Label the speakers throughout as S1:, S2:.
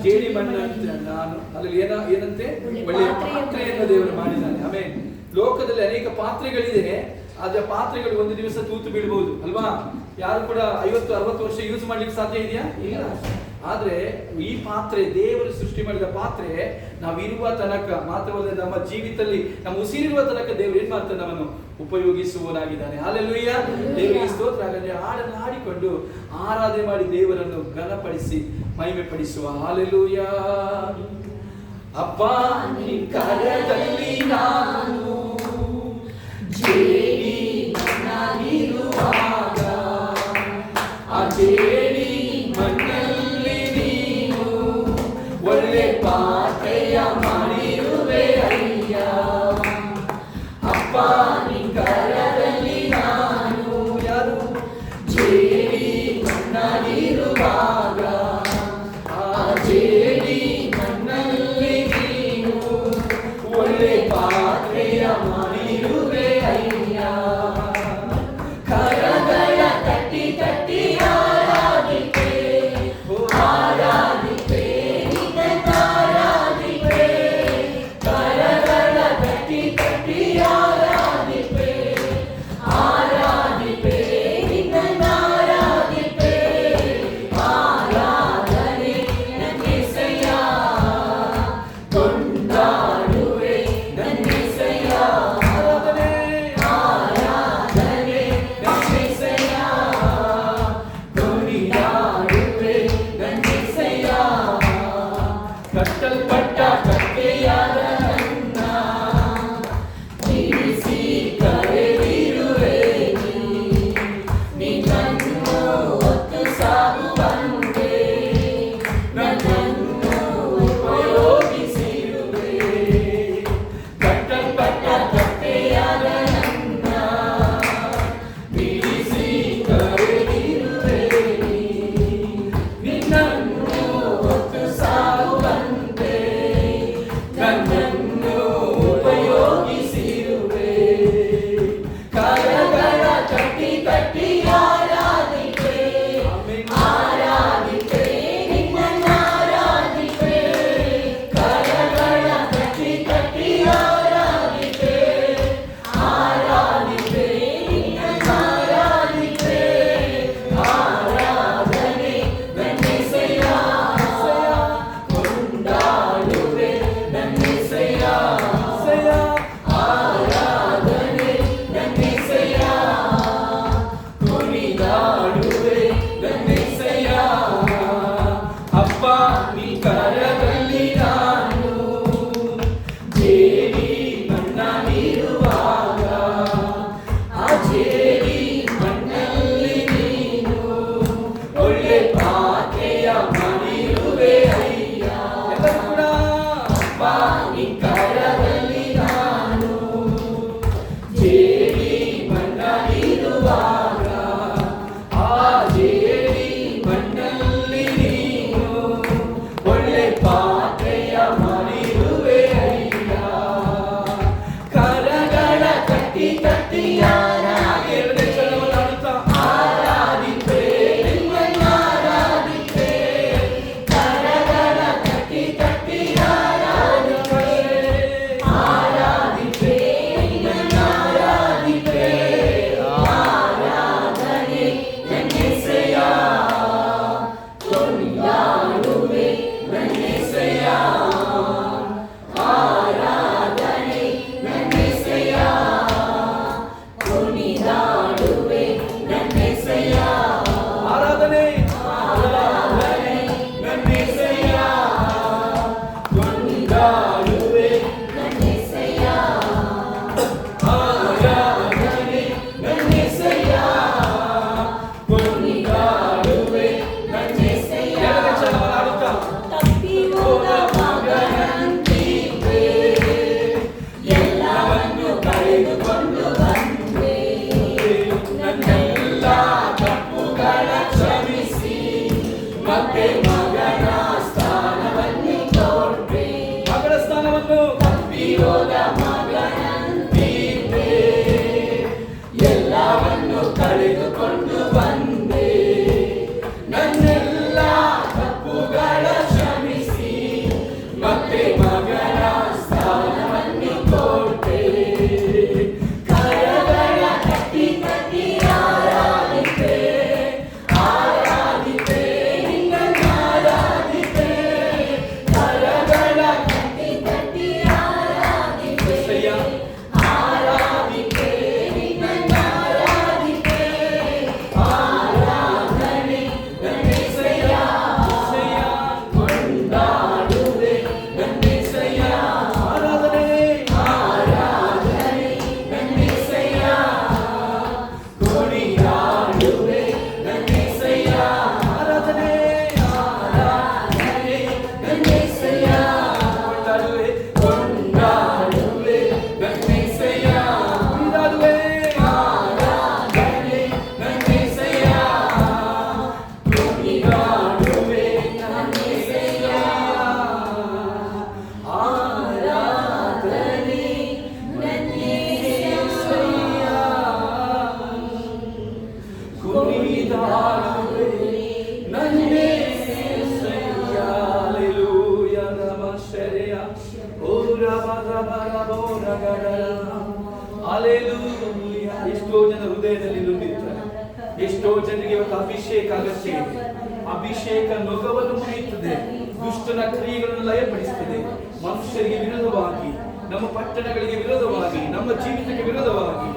S1: ಜೇಡಿ ಮಣ್ಣಂತೆ ನಾನು ಅಲ್ಲಿ ಏನಂತೆ ಒಳ್ಳೆಯ ಪಾತ್ರೆಯನ್ನು ದೇವರು ಮಾಡಿದ್ದಾನೆ. ಆಮೇಲೆ ಲೋಕದಲ್ಲಿ ಅನೇಕ ಪಾತ್ರೆಗಳಿದೆ, ಆದ್ರೆ ಪಾತ್ರೆಗಳು ಒಂದು ದಿವಸ ತೂತು ಬೀಳಬಹುದು ಅಲ್ವಾ? ಯಾರು ಕೂಡ 50-60 ವರ್ಷ ಯೂಸ್ ಮಾಡ್ಲಿಕ್ಕೆ ಸಾಧ್ಯ ಇದೆಯಾ? ಇಲ್ಲ. ಆದ್ರೆ ಈ ಪಾತ್ರೆ ದೇವರು ಸೃಷ್ಟಿ ಮಾಡಿದ ಪಾತ್ರೆ ನಾವಿರುವ ತನಕ ಮಾತ್ರವಲ್ಲ, ನಮ್ಮ ಜೀವಿತದಲ್ಲಿ ನಮ್ಮ ಉಸಿರಿರುವ ತನಕ ದೇವರು ಏನ್ ಮಾಡ್ತಾನೆ, ನಮ್ಮನ್ನು ಉಪಯೋಗಿಸುವನಾಗಿದ್ದಾನೆ. ಹಲ್ಲೆಲೂಯಾ, ದೇವರಿಗೆ ಸ್ತೋತ್ರ. ಹಾಗಾದ್ರೆ ಹಾಡನ್ನು ಹಾಡಿಕೊಂಡು ಆರಾಧನೆ ಮಾಡಿ ದೇವರನ್ನು ಘನಪಡಿಸಿ ಮಹಿಮೆ ಪಡಿಸುವ. ಹಲ್ಲೆಲೂಯಾ. ಅಪ್ಪ ನಿನ್ನ ಕರದಲ್ಲಿ ನಾನು ಜೇಡಿ ಮಣ್ಣಾಗಿರುವಾಗ, ಆ ಜೇಡಿ ಮಣ್ಣಲ್ಲಿ ನೀನು ಒಳ್ಳೆ ಪಾತ್ರೆಯ ಮಾಡಿರುವೆ ಅಯ್ಯ. ಅಪ್ಪ ನಿನ್ನ ಕರದಲ್ಲಿ ನಾನು ಯಾರು ಜೇಡಿ ಮಣ್ಣಾಗಿರುವಾಗ, ಆ ಜೇಡಿ ಮಣ್ಣಲ್ಲಿ ನೀನು ಒಳ್ಳೆ ಪಾತ್ರೆಯ ಮಾಡಿರುವೆ ಅಯ್ಯ. ಕರಗಳ ತಟ್ಟಿ ತಟ್ಟಿ ಆರಾಧಿಪೆ, ಆರಾಧಿಪೆ ಆರಾಧಿಪೆ. ಕರಗಳ ತಟ್ಟಿ ತಟ್ಟಿ ಆರಾಧಿಪೆ, ಆರಾಧಿಪೆ ಆರಾಧಿಪೆ. ಆರಾಧನೆ ನನ್ನೆಸೆಯ, ಕೊಂಡಾಡುವೆ ನನ್ನೆಸೆಯ. ಆರಾಧನೆ ಆರಾಧನೆ ನನ್ನೆಸೆಯ, ಕೊಂಡಿಯಾಡುವೆ ನನ್ನೆಸೆಯ. ಕಟ್ಟಲ್ಪಟ್ಟ ಕಟ್ಟೆಯಾದ ನನ್ನ ಬಿಡಿಸಿ ಕರೆದಿರುವೆ ನಿನ್ನನ್ನು ಹೊತ್ತು ಸಾಗುವಂತೆ ನನ್ನನ್ನು ಉಪಯೋಗಿಸಿರುವೆ. ಕಟ್ಟಲ್ಪಟ್ಟ ಕಟ್ಟೆಯಾದ ನನ್ನ ಬಿಡಿಸಿ ಕರೆದಿರುವೆ ನಿನ್ನನ್ನು ಹೊತ್ತು ಸಾಗುವಂತೆ ನನ್ನನ್ನು ಉಪಯೋಗಿಸಿರುವೆ. ಕರಗಳ ತಟ್ಟಿ ತಟ್ಟಿ ಆರಾಧಿಪೆ, ಆರಾಧಿಪೆ ನಿನ್ನನ್ನು ಆರಾಧಿಪೆ. ಕರಗಳ ತಟ್ಟಿ ತಟ್ಟಿ ಆರಾಧಿಪೆ, ಆರಾಧಿಪೆ ನಿನ್ನನ್ನು ಆರಾಧಿಪೆ. ಆರಾಧನೆ ನನ್ನೆಸೆಯ, ಕೊಂಡಾಡುವೆ ನನ್ನೆಸೆಯ. ಆರಾಧನೆ ನನ್ನೆಸೆಯ, ಕುಣಿದಾಡುವೆ ನನ್ನೆಸೆಯ. ಅಪ್ಪ ನಿನ್ನ ಕರದಲ್ಲಿ ನಾನು ಜೇಡಿ ಮಣ್ಣಾಗಿರುವಾಗ, ಆ ಜೇಡಿ ಮಣ್ಣಲ್ಲಿ ನೀನು ಒಳ್ಳೆ ಪಾತ್ರೆಯ ಮಾಡಿರುವೆ ಅಯ್ಯ. ಎಲ್ಲರೂ ಕೂಡ ಅಪ್ಪ ನಿನ್ನ ಕರದಲ್ಲಿ ನಾನು ಜೇಡಿ ಮಣ್ಣಾಗಿರುವಾಗ, ಆ ಜೇಡಿ ಮಣ್ಣಲ್ಲಿ ನೀನು ಒಳ್ಳೆ ಹಲ್ಲೆಲೂಯಾ. ಎಷ್ಟೋ ಜನ ಹೃದಯದಲ್ಲಿ ನುಗ್ಗಿರ್ತಾರೆ. ಎಷ್ಟೋ ಜನರಿಗೆ ಇವತ್ತು ಅಭಿಷೇಕ ಅಗತ್ಯ ಇದೆ. ಅಭಿಷೇಕ ನೊಗವನ್ನು ಮುರಿಯುತ್ತದೆ, ದುಷ್ಟನ ಕ್ರಿಯೆಗಳನ್ನು ಲಯಪಡಿಸುತ್ತದೆ. ಮನುಷ್ಯರಿಗೆ ವಿರೋಧವಾಗಿ, ನಮ್ಮ ಪಟ್ಟಣಗಳಿಗೆ ವಿರೋಧವಾಗಿ, ನಮ್ಮ ಜೀವಿತಕ್ಕೆ ವಿರೋಧವಾಗಿ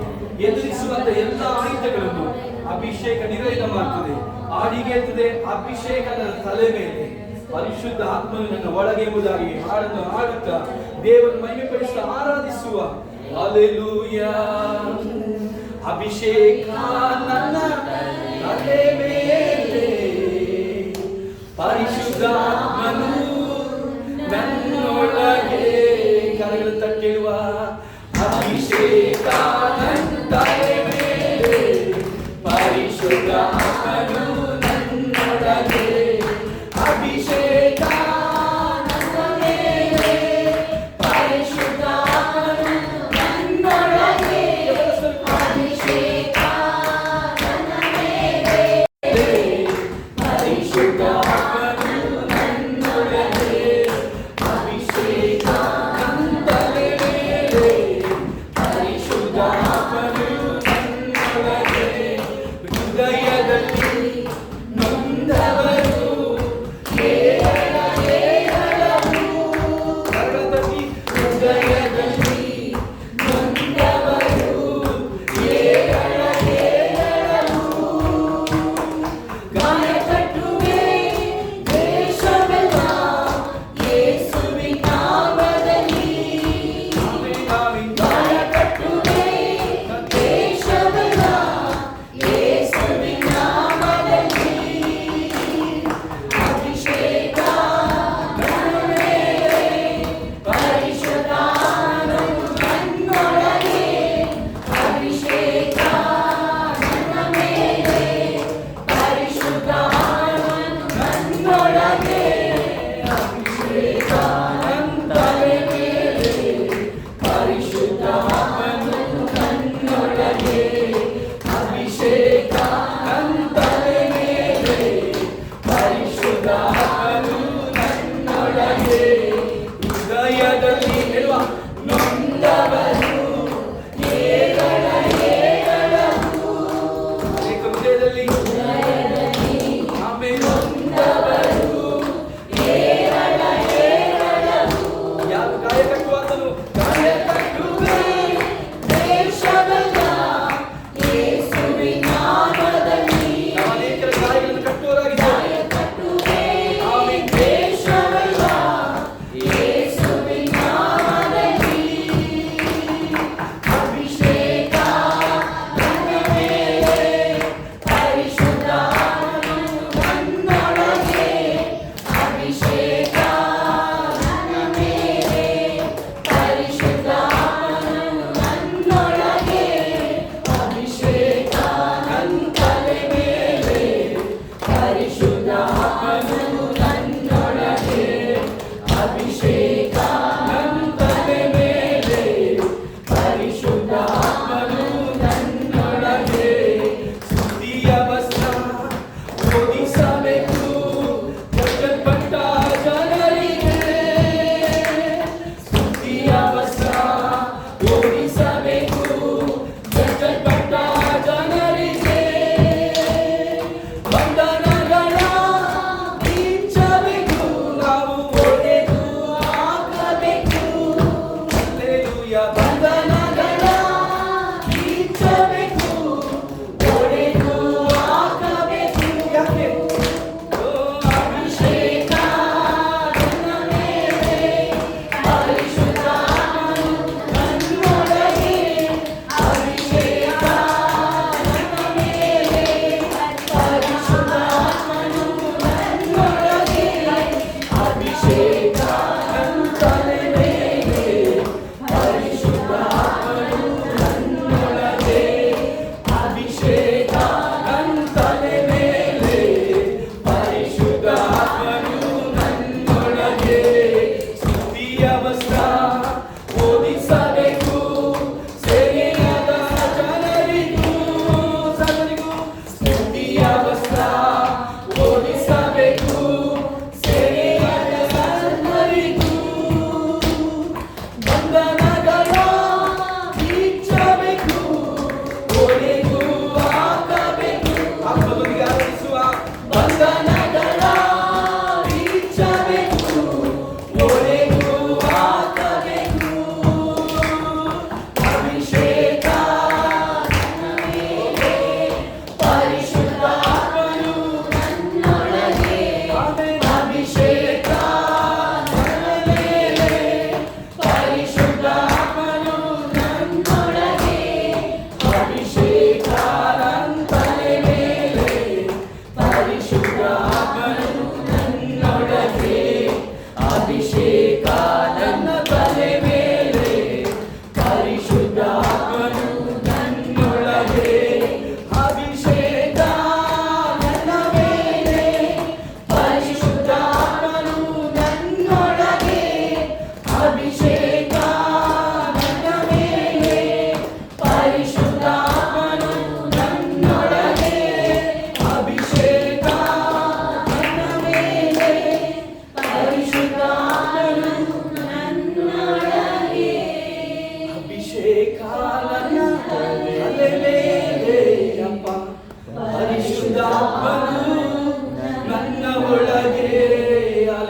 S1: ಎದುರಿಸುವಂತ ಎಲ್ಲ ಆಯುಧಗಳನ್ನು ಅಭಿಷೇಕ ನಿರೋಧ ಮಾಡ್ತದೆ. ಹಾಡಿಗೆತ್ತದೆ ಅಭಿಷೇಕದ ತಲೆ ಮೇಲೆ ಪರಿಶುದ್ಧ ಆತ್ಮನು ನನ್ನ ಒಳಗೆ ಎಂಬುದಾಗಿ ಹಾಡನ್ನು ಹಾಡುತ್ತಾ ದೇವರನ್ನು ಮಹಿಮೆಪಡಿಸುತ್ತಾ ಆರಾಧಿಸುವ. ಹಲ್ಲೆಲೂಯಾ. ಅಭಿಷೇಕ ನನ್ನ ತಲೆ ಮೇಲೆ, ಪರಿಶುದ್ಧ ಆತ್ಮನು ನನ್ನೊಳಗೆ. ಕರಗಳು ತಟ್ಟಿರುವ ಅಭಿಷೇಕ ನನ್ನ ತಲೆ ಮೇಲೆ, ಪರಿಶುದ್ಧ ಆತ್ಮನು ನನ್ನೊಳಗೆ. ಅಭಿಷೇಕ ನನ್ನ ಮೇಲೆ, ಪರಿಶುದ್ಧ ಆತ್ಮನು ನನ್ನೊಳಗೆ. ಅಭಿಷೇಕ ನನ್ನ ಮೇಲೆ, ಪರಿಶುದ್ಧ ಆತ್ಮನು ನನ್ನೊಳಗೆ. ಅಭಿಷೇಕ ನನ್ನ ತಲೆ ಮೇಲೆ, ಪರಿಶುದ್ಧ ಆತ್ಮನು ನನ್ನೊಳಗೆ. ಹೃದಯದಲ್ಲಿ ನೊಂದವರು ಹೃದಯದಲ್ಲಿ ನೊಂದವರು ಗಾಯ ಕಟ್ಟುವೆ ದೇಶವೆಲ್ಲ ಯೇಸುವಿನ ನಾಮದಲ್ಲಿ. ಗಾಯ ಕಟ್ಟುವೆ ದೇಶವೆಲ್ಲ ಯೇಸುವಿನ ನಾಮದಲ್ಲಿ. ಅಭಿಷೇಕ ನನ್ನ ಮೇಲೆ, ಪರಿಶುದ್ಧ ಆತ್ಮನು ನನ್ನೊಳಗೆ. ಅಭಿಷೇಕ ನನ್ನ ಮೇಲೆ, ಪರಿಶುದ್ಧ ಆತ್ಮನು ನನ್ನೊಳಗೆ. ಅಭಿಷೇಕ ನನ್ನ ತಲೆ ಮೇಲೆ, ಪರಿಶುದ್ಧ ಆತ್ಮನು ನನ್ನೊಳಗೆ. ಅಭಿಷೇಕ ನನ್ನ ತಲೆ ಮೇಲೆ, ಪರಿಶುದ್ಧ ಆತ್ಮನು ನನ್ನೊಳಗೆ. ಹೃದಯದಲ್ಲಿ ಹೇಳುವ ನೊಂದವರು ಅನೇಕ ಹೃದಯದಲ್ಲಿ ಆಮೇಲೆ ನೊಂದವರು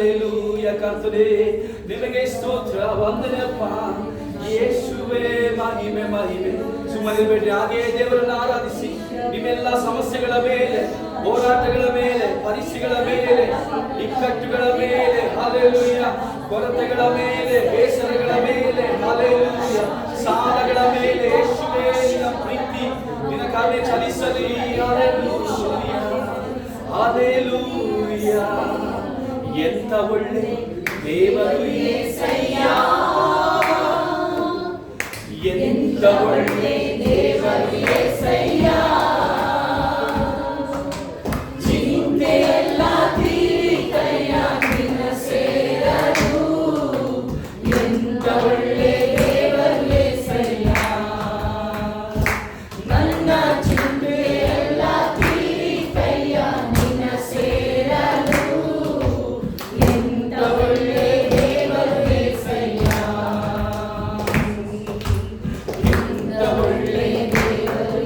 S1: ಹಲ್ಲೆಲೂಯ ಕರ್ತನೇ, ನಿಮಗೆ ಸ್ತೋತ್ರ ವಂದನೆಯಪ್ಪ. ಯೇಸುವೇ ಮಹಿಮೆ ಮಹಿಮೆ. ಸುಮ್ಮನಿರಬೇಡಿ, ಹಾಗೆಯೇ ದೇವರನ್ನು ಆರಾಧಿಸಿ. ನಿಮ್ಮೆಲ್ಲ ಸಮಸ್ಯೆಗಳ ಮೇಲೆ, ಹೋರಾಟಗಳ ಮೇಲೆ, ಪರಿಸ್ಥಿತಿಗಳ ಮೇಲೆ, ಇಕ್ಕಟ್ಟುಗಳ ಮೇಲೆ, ಹಲ್ಲೆಲೂಯ, ಕೊರತೆಗಳ ಮೇಲೆ, ಬೇಸರಗಳ ಮೇಲೆ, ಹಲ್ಲೆಲೂಯ, ಸಾಲಗಳ ಮೇಲೆ ಯೇಸುವೇ ನಿನ್ನ ಪ್ರೀತಿ, ನಿನ್ನ ಕಾರ್ಯ ಚಲಿಸಲಿ. Hallelujah, hallelujah. ಎಂತ ಒಳ್ಳೆ ದೇವರು యేసయ్య, ಎಂತ ಒಳ್ಳೆ ದೇವರು యేసయ్య. ಚಿಂತೆಯೆಲ್ಲ ತೀರಿತಯ್ಯ ನಿನ್ನ ಸೇರಲು. ಎಂತ ಒಳ್ಳೆ ದೇವರು యేసయ్య. ನನ್ನ ಚಿಂತೆಯೆಲ್ಲ ತೀರಿತಯ್ಯ ನಿನ್ನ ಸೇರಲು. ಎಂತ ಒಳ್ಳೆ ದೇವರು యేసయ్య. ಎಂತ ಒಳ್ಳೆ ದೇವರು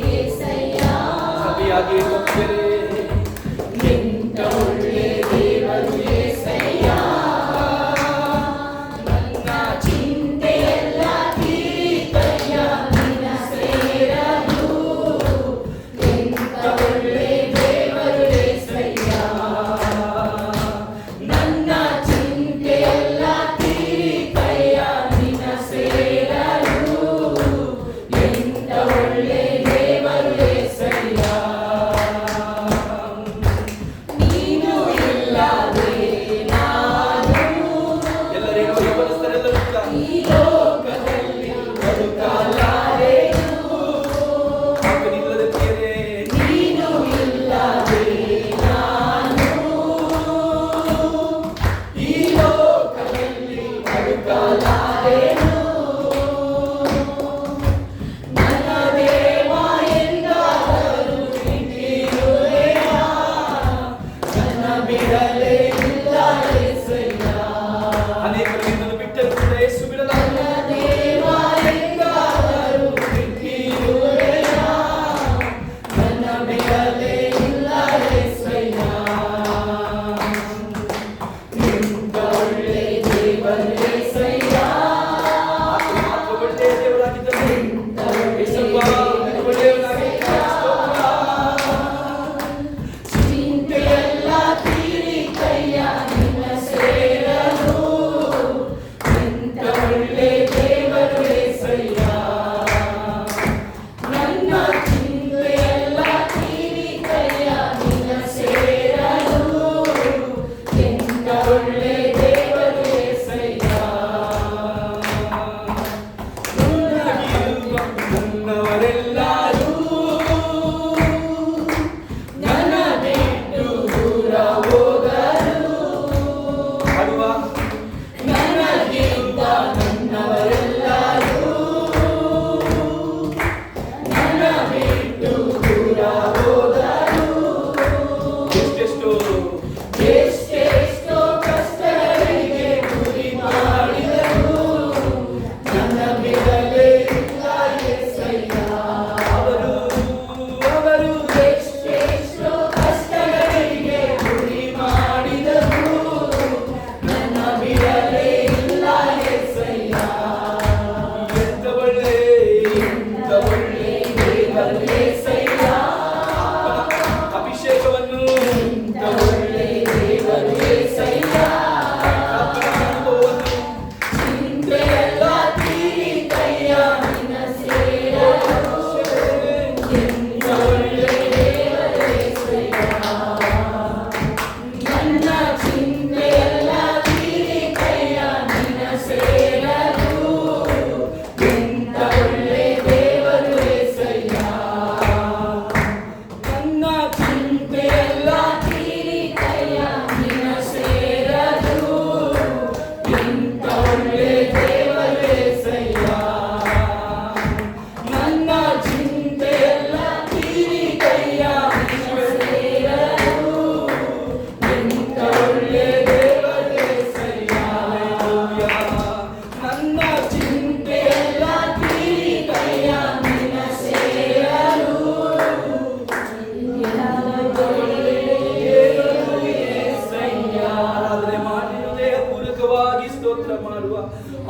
S1: ಸ್ತೋತ್ರ ಮಾಡುವ.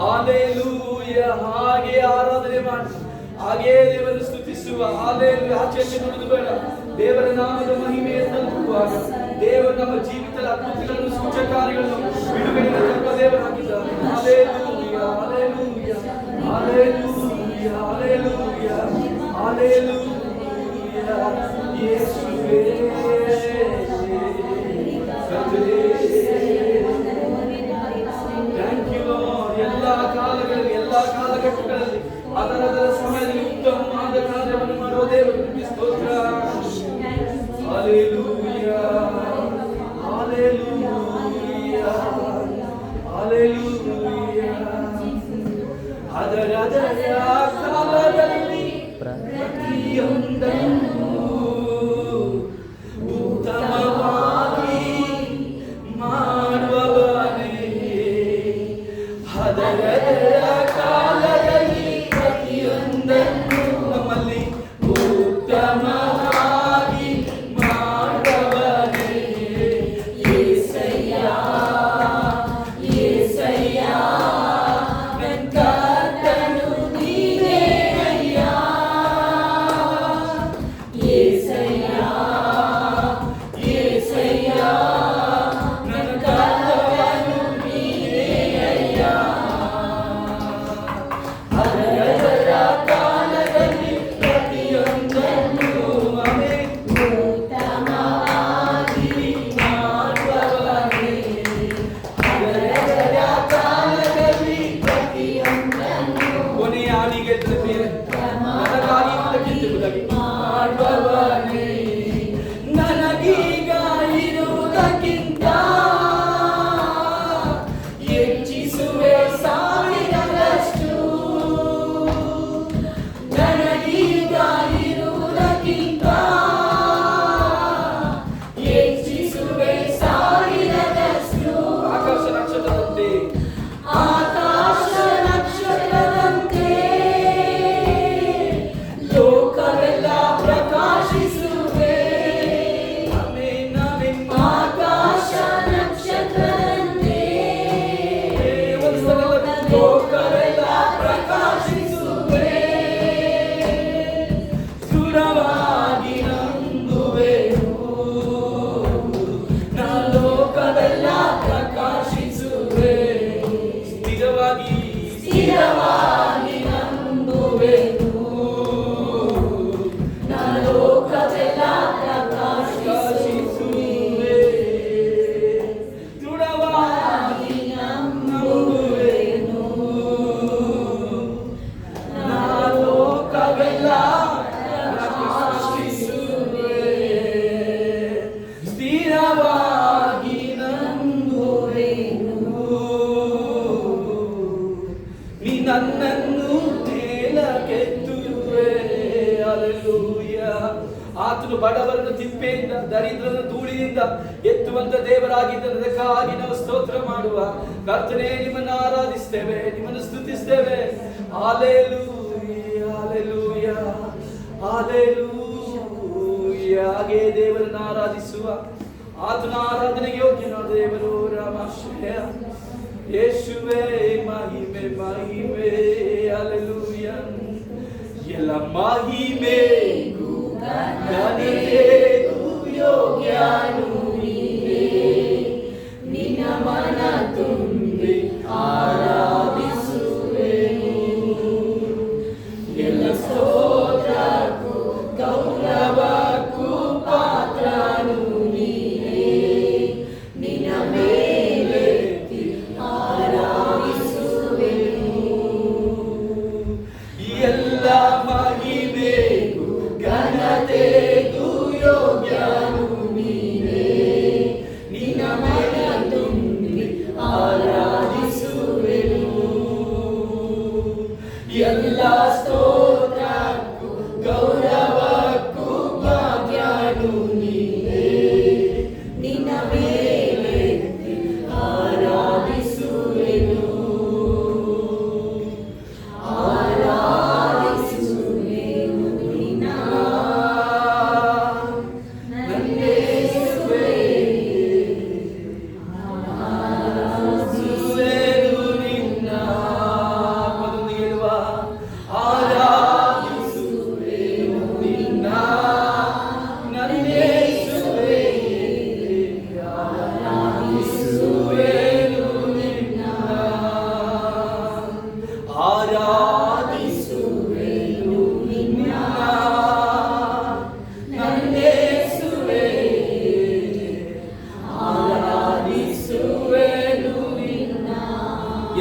S1: ಹಾಲೆಲೂಯ. ಹಾಗೆ ಆರಾಧನೆ ಮಾಡಿ, ಹಾಗೇ ದೇವರನ್ನು ಸ್ತುತಿಸುವ. ಹಾಲೆಲೂಯ. ಆಚೆ ನೋಡುದು ಬೇಡ, ದೇವರ ನಾಮದ ಮಹಿಮೆಯನ್ನು ತಲುಪುವಾಗ ದೇವರು ನಮ್ಮ ಜೀವಿತದ ಅದ್ಭುತಗಳನ್ನು ಸೂಚಕಾರಿಗಳನ್ನು ಬಿಡುಗಡೆಗೆ ತರುವ ದೇವರಾಗಿದ್ದಾನೆ. Hallelujah, hallelujah, hallelujah, hallelujah, hallelujah. ಯೇಸುವೇ ಥ್ಯಾಂಕ್ ಯು ಲಾರ್ಡ್. ಎಲ್ಲಾ ಕಾಲಗಳಲ್ಲಿ, ಎಲ್ಲಾ ಕಾಲಘಟ್ಟಗಳಲ್ಲಿ ಅದರ ಸಮಯದಲ್ಲಿ ಉತ್ತಮವಾದ ಕಾರ್ಯವನ್ನು ಮಾಡುವ ದೇವರಿಗೆ ಸ್ತೋತ್ರ. Hallelujah, hallelujah, hallelujah. ಅದರ ಕಾಲದಲ್ಲಿ ಪ್ರತಿಯೊಂದನ್ನು ಉತ್ತಮವಾಗಿ ಮಾಡುವವನೇ. ಅದರ ಕಾಲದಲ್ಲಿ ಪ್ರತಿಯೊಂದನ್ನು ನಮ್ಮಲ್ಲಿ ಉತ್ತಮವಾಗಿ ಮಾಡುವವನೇ. ಯೇಸಯ್ಯ, ಯೇಸಯ್ಯ, ನನ್ನ ಕರ್ತನು ನೀನೇ ಅಯ್ಯ. ಯೇಸಯ್ಯ, ಯೇಸಯ್ಯ, ನನ್ನ ಕರ್ತನು ನೀನೇ ಅಯ್ಯ. ಅದರ ಕಾಲದಲ್ಲಿ ಪ್ರತಿಯೊಂದನ್ನು ಉತ್ತಮವಾಗಿ ಮಾಡುವವನೇ. ಅದರ ಕಾಲದಲ್ಲಿ ಪ್ರತಿಯೊಂದನ್ನು ಕೊನೆಯ ಆಳಿಗೆ ನನಗಾಗಿ ಬದುಕಿರುವುದಾಗಿ ಮಾಡುವವನೇ. ನನಗೀಗ ಇರುವುದಕ್ಕಿಂತ ಹೆಚ್ಚಿಸುವೆ ಸಾವಿರದಷ್ಟು. ನನಗೀಗ ಇರುವುದಕ್ಕಿಂತ ಹೆಚ್ಚಿಸುವೆ ಸಾವಿರದಷ್ಟು. ಆಕಾಶ ನಕ್ಷತ್ರದಂತೆ, ಆಕಾಶ ನಕ್ಷತ್ರದಂತೆ ಲೋಕವೆಲ್ಲ ಪ್ರಕಾಶಿಸುವೆ. Amen, amen. ಆಕಾಶ ನಕ್ಷತ್ರದಂತೆ ಲೋಕವೆಲ್ಲ ಪ್ರಕಾಶಿಸುವೆ. ಸುರವಾಗಿ ನಂಬುವೆನು, ನಾ ಲೋಕವೆಲ್ಲ ಪ್ರಕಾಶಿಸುವೆ. ಸ್ಥಿರವಾಗಿ, ಸ್ಥಿರವಾಗಿ ನಂಬುವೆನು, ನಾ ಲೋಕವೆಲ್ಲ ಪ್ರಕಾಶಿಸುವೆ. ದೃಢವಾಗಿ ನಂಬುವೆನು, ನಾ ಲೋಕವೆಲ್ಲ ಪ್ರಕಾಶಿಸುವೆ. ಸ್ಥಿರವಾಗಿ ನಂಬುವೆನು, ನೀ ನನ್ನನ್ನು ಮೇಲಕ್ಕೆತ್ತುವೆ. ಹಲ್ಲೆಲೂಯ. ಆತನು ಬಡವರನ್ನು ತಿಪ್ಪೆಯಿಂದ, ದರಿದ್ರನ ಧೂಳಿನಿಂದ ಎತ್ತುವಂತ ದೇವರಾಗಿದ್ದದಕ್ಕಾಗಿ ನಾವು ಸ್ತೋತ್ರ ಮಾಡುವ. ಕರ್ತನೇ, ನಿಮ್ಮನ್ನು ಆರಾಧಿಸ್ತೇವೆ, ನಿಮ್ಮನ್ನು ಸ್ತುತಿಸ್ತೇವೆ. Hallelujah, hallelujah, hallelujah. ಹಾಗೆ ದೇವರನ್ನು ಆರಾಧಿಸುವ. ಆತನ ಆರಾಧನೆಗೆ ಯೋಗ್ಯನಾದ ದೇವರು ರಾಮಾಶ್ರಯ. ಯೇಸುವೇ ಮಹಿಮೆ, ಮಹಿಮೆ. ಹಲ್ಲೆಲೂಯ. ಎಲ್ಲ ಮಹಿಮೆಗೂ ಘನತೆಗೂ ಯೋಗ್ಯನು ನೀನೇ. ನಿನ್ನ ಮನ ತುಂಬಿ ಆರಾಧಿಸುವೆನು. ಎಲ್ಲ ಸ್ತೋತ್ರಕ್ಕೂ ಗೌರವಕ್ಕೂ ಪಾತ್ರನು ನೀನೇ. ನಿನ್ನ ಮೇಲೆ ಆರಾಧಿಸುವೆನು. ಎಲ್ಲ ಮಹಿಮೆಗೂ ಘನತೆಗೂ ಯೋಗ್ಯನು ನೀನೇ.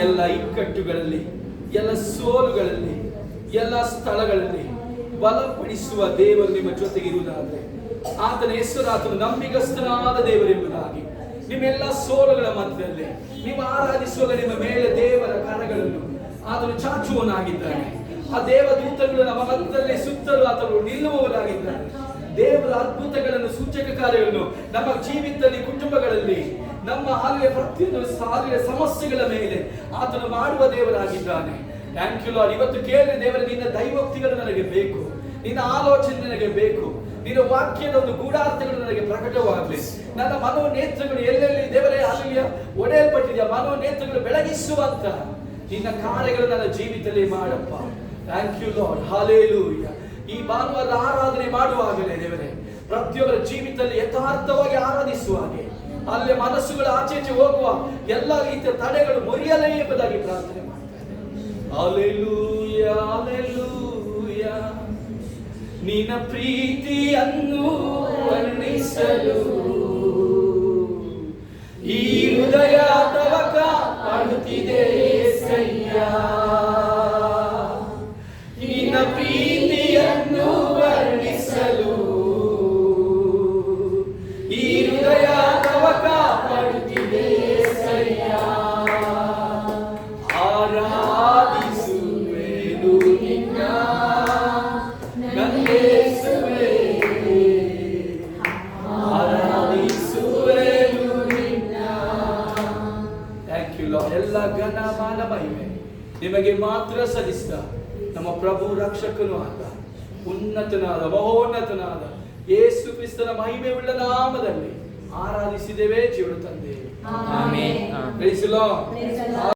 S1: ಎಲ್ಲ ಇಕ್ಕಟ್ಟುಗಳಲ್ಲಿ, ಎಲ್ಲ ಸೋಲುಗಳಲ್ಲಿ, ಎಲ್ಲ ಸ್ಥಳಗಳಲ್ಲಿ ಬಲಪಡಿಸುವ ದೇವರು ನಿಮ್ಮ ಜೊತೆಗೆ ಇರುವುದಾದ್ರೆ, ಆತನ ಹೆಸರು ಆತನು ನಂಬಿಗಸ್ತನಾದ ದೇವರೆಂಬುದಾಗಿ, ನಿಮ್ಮೆಲ್ಲ ಸೋಲುಗಳ ಮಧ್ಯದಲ್ಲಿ ನೀವು ಆರಾಧಿಸುವಾಗ ನಿಮ್ಮ ಮೇಲೆ ದೇವರ ಕರಗಳನ್ನು ಆತನು ಚಾಚುವನಾಗಿದ್ದಾನೆ. ಆ ದೇವದೂತಗಳು ನಮ್ಮ ಮಧ್ಯದಲ್ಲಿ ಸುತ್ತಲೂ ಆತನು ನಿಲ್ಲುವವರಾಗಿದ್ದಾನೆ. ದೇವರ ಅದ್ಭುತಗಳನ್ನು, ಸೂಚಕ ಕಾರ್ಯಗಳನ್ನು ನಮ್ಮ ಜೀವಿತದಲ್ಲಿ, ಕುಟುಂಬಗಳಲ್ಲಿ, ನಮ್ಮ ಹಾಲಿನ ಪ್ರತಿಯೊಂದು ಸಾಲಿನ ಸಮಸ್ಯೆಗಳ ಮೇಲೆ ಆತನು ಮಾಡುವ ದೇವರಾಗಿದ್ದಾನೆ. Thank you lord. ಇವತ್ತು ಕೇಳಿ ದೇವರ, ನಿನ್ನ ದೈವೋಕ್ತಿಗಳು ನನಗೆ ಬೇಕು, ನಿನ್ನ ಆಲೋಚನೆ ನನಗೆ ಬೇಕು, ನಿನ್ನ ವಾಕ್ಯದ ಒಂದು ಗೂಢಾರ್ಥಗಳು ನನಗೆ ಪ್ರಕಟವಾಗಲಿ. ನನ್ನ ಮನೋನೇತ್ರಗಳು ಎಲ್ಲೆಲ್ಲಿ ದೇವರೇ ಅಲ್ಲಿಯ ಒಡೆಯಲ್ಪಟ್ಟಿದೆಯಾ, ಮನೋನೇತ್ರಗಳು ಬೆಳಗಿಸುವಂತ ನಿನ್ನ ಕಾರ್ಯಗಳು ನನ್ನ ಜೀವಿತದಲ್ಲಿ ಮಾಡಪ್ಪ. Thank you lord. ಹಾಲೆಲೂಯಾ. ಈ ಭಾನುವಾರದ ಆರಾಧನೆ ಮಾಡುವಾಗಲೇ ದೇವರೇ, ಪ್ರತಿಯೊಬ್ಬರ ಜೀವಿತದಲ್ಲಿ ಯಥಾರ್ಥವಾಗಿ ಆರಾಧಿಸುವ ಹಾಗೆ, ಅಲ್ಲಿ ಮನಸ್ಸುಗಳ ಆಚೆಚೆ ಹೋಗುವ ಎಲ್ಲ ರೀತಿಯ ತಡೆಗಳು ಮುರಿಯಲೇ ಎಂಬುದಾಗಿ ಪ್ರಾರ್ಥನೆ ಮಾಡ್ತಾರೆ. Hallelujah, hallelujah. ನಿನ್ನ ಪ್ರೀತಿಯನ್ನು ವರ್ಣಿಸಲು ಈ ಹೃದಯ ತವಕ ಪಡುತ್ತಿದೆ ಸಯ್ಯ. ನಿನ್ನ ಪ್ರೀತಿಯನ್ನು ವರ್ಣಿಸಲು ಈ ಹೃದಯ ತವಕ ಪಡುತ್ತಿದೆ ಸಯ್ಯ. ಆರಾಧಿಸುವೆನು ನಿನ್ನ ನಂದೇಸುವೆ, ಆರಾಧಿಸುವೆನು ನಿನ್ನ. Thank you lord. ಎಲ್ಲ ಘನ ಮಾನ ಮಹಿಮೆ ನಿಮಗೆ ಮಾತ್ರ ಸಲ್ಲಿಸಿದ ನಮ್ಮ ಪ್ರಭು ರಕ್ಷಕನು ಆದ ಉನ್ನತನಾದ ಮಹೋನ್ನತನಾದ ಯೇಸು ಕ್ರಿಸ್ತನ ಮಹಿಮೆ ಉಳ್ಳ ನಾಮದಲ್ಲಿ ಆರಾಧಿಸಿದ್ದೇವೆ ಜೀವನ ತಂದೆ. ಆಮೆನ್. Praise the lord.